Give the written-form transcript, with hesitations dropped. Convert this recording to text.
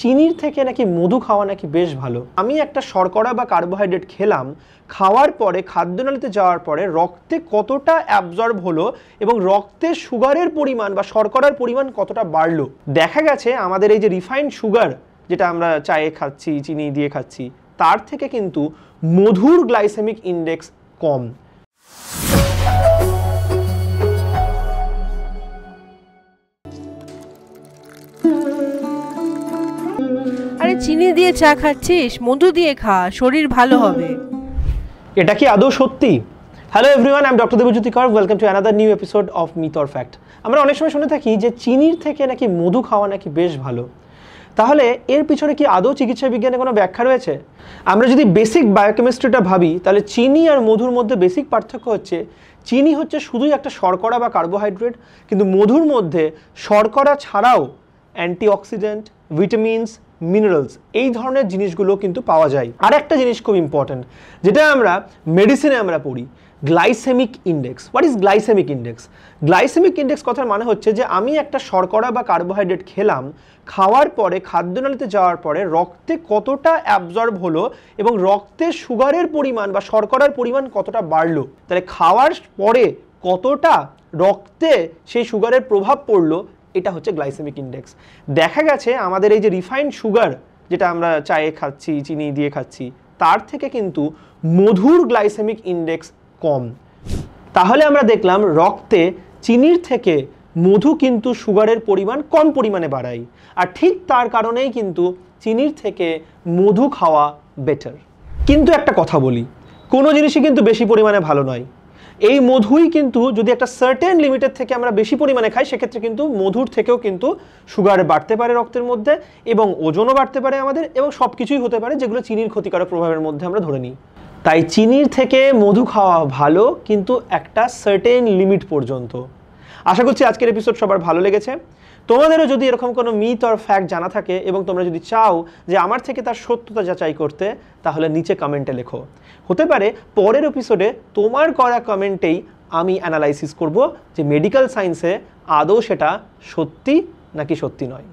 চিনির থেকে নাকি মধু খাওয়া নাকি বেশ ভালো। আমি একটা শর্করা বা কার্বোহাইড্রেট খেলাম, খাওয়ার পরে খাদ্যনালীতে যাওয়ার পরে রক্তে কতটা অ্যাবজর্ব হলো এবং রক্তে সুগারের পরিমাণ বা শর্করার পরিমাণ কতটা বাড়লো। দেখা গেছে আমাদের এই যে রিফাইন্ড সুগার যেটা আমরা চায়ে খাচ্ছি, চিনি দিয়ে খাচ্ছি, তার থেকে কিন্তু মধুর গ্লাইসেমিক ইন্ডেক্স কম। আরে চিনি দিয়ে চা খাচ্ছিস, মধু দিয়ে খা, শরীর ভালো হবে। এটা কি আদৌ সত্যি? Hello everyone, I am doctor Debjyoti Kar. Welcome to another new episode of myth or fact. আমরা অনেক সময় শুনে থাকি যে চিনির থেকে নাকি মধু খাওয়া নাকি বেশ ভালো। তাহলে এর পিছনে কি আদৌ চিকিৎসা বিজ্ঞানে কোনো ব্যাখ্যা রয়েছে? আমরা যদি বেসিক বায়োকেমিস্ট্রিটা ভাবি, তাহলে চিনি আর মধুর মধ্যে বেসিক পার্থক্য হচ্ছে চিনি হচ্ছে শুধুই একটা শর্করা বা কার্বোহাইড্রেট, কিন্তু মধুর মধ্যে শর্করা ছাড়াও অ্যান্টিঅক্সিডেন্ট, ভিটামিনস, মিনারেলস এই ধরনের জিনিসগুলো কিন্তু পাওয়া যায়। আর একটা জিনিস খুব ইম্পর্ট্যান্ট, যেটা আমরা মেডিসিনে আমরা পড়ি, glycemic index. What is glycemic index? Glycemic index কথার মানে হচ্ছে যে আমি একটা শর্করা বা কার্বোহাইড্রেট খেলাম, খাওয়ার পরে খাদ্যনালীতে যাওয়ার পরে রক্তে কতটা অ্যাবজর্ব হলো এবং রক্তে সুগারের পরিমাণ বা শর্করার পরিমাণ কতটা বাড়লো। তাহলে খাওয়ার পরে কতটা রক্তে সেই সুগারের প্রভাব পড়লো, এটা হচ্ছে গ্লাইসেমিক ইন্ডেক্স। দেখা গেছে আমাদের এই যে রিফাইন্ড সুগার যেটা আমরা চায়ে খাচ্ছি, চিনি দিয়ে খাচ্ছি, তার থেকে কিন্তু মধুর গ্লাইসেমিক ইন্ডেক্স কম। তাহলে আমরা দেখলাম রক্তে চিনির থেকে মধু কিন্তু সুগারের পরিমাণ কম পরিমাণে বাড়ায়, আর ঠিক তার কারণেই কিন্তু চিনির থেকে মধু খাওয়া বেটার। কিন্তু একটা কথা বলি, কোনো জিনিসই কিন্তু বেশি পরিমাণে ভালো নয়। এই মধুই কিন্তু যদি একটা সার্টেন লিমিটের থেকে আমরা বেশি পরিমাণে খাই, সেক্ষেত্রে কিন্তু মধুর থেকেও কিন্তু সুগার বাড়তে পারে রক্তের মধ্যে, এবং ওজনও বাড়তে পারে আমাদের, এবং সব কিছুই হতে পারে যেগুলো চিনির ক্ষতিকারক প্রভাবের মধ্যে আমরা ধরে নিই। তাই চিনির থেকে মধু খাওয়া ভালো, কিন্তু একটা সার্টেন লিমিট পর্যন্ত। আশা করছি আজকের এপিসোড সবার ভালো লেগেছে। তোমাদেরও যদি এরকম কোনো মিথ অর ফ্যাক্ট জানা থাকে এবং তোমরা যদি চাও যে আমার থেকে তার সত্যতা যাচাই করতে, তাহলে নিচে কমেন্টে লেখো। হতে পারে পরের এপিসোডে তোমার করা কমেন্টেই আমি অ্যানালাইসিস করব যে মেডিকেল সায়েন্সে আদৌ সেটা সত্যি নাকি সত্যি নয়।